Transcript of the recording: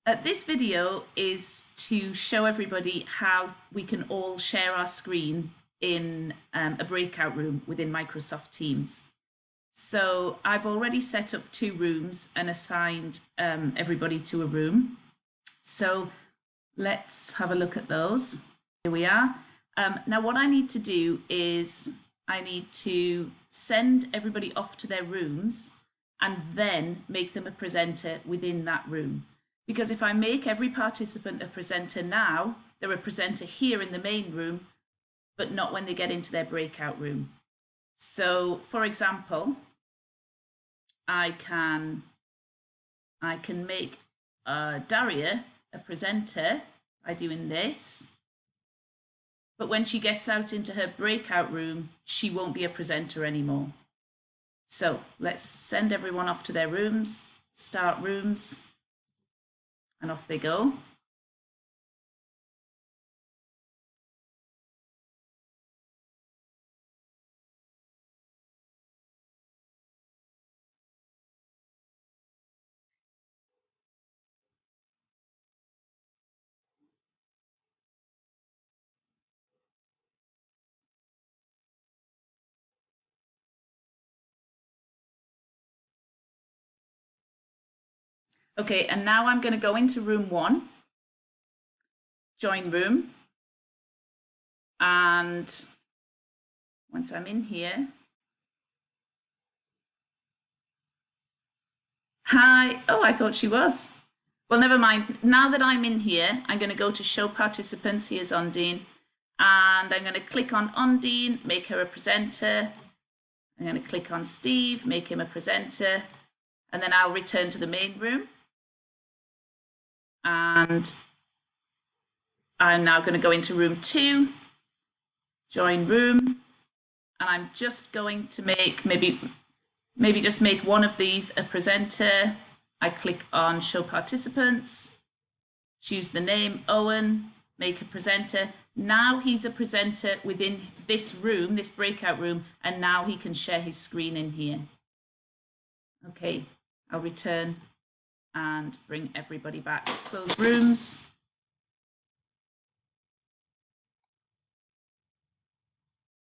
This video is to show everybody how we can all share our screen in a breakout room within Microsoft Teams. So I've already set up 2 rooms and assigned everybody to a room. So let's have a look at those. Here we are. Now what I need to do is I need to send everybody off to their rooms and then make them a presenter within that room. Because if I make every participant a presenter now, they're a presenter here in the main room, but not when they get into their breakout room. So for example, I can make Daria a presenter by doing this, but when she gets out into her breakout room, she won't be a presenter anymore. So let's send everyone off to their rooms, start rooms, and off they go. Okay, and now I'm going to go into room 1, join room, and once I'm in here, hi, oh, I thought she was. Well, never mind. Now that I'm in here, I'm going to go to show participants. Here's Undine, and I'm going to click on Undine, make her a presenter. I'm going to click on Steve, make him a presenter, and then I'll return to the main room. And I'm now going to go into room 2, join room, and I'm just going to make maybe just make one of these a presenter. I click on show participants, choose the name Owen, make a presenter. Now he's a presenter within this room, this breakout room, and now he can share his screen in here. Okay, I'll return and bring everybody back. Close rooms.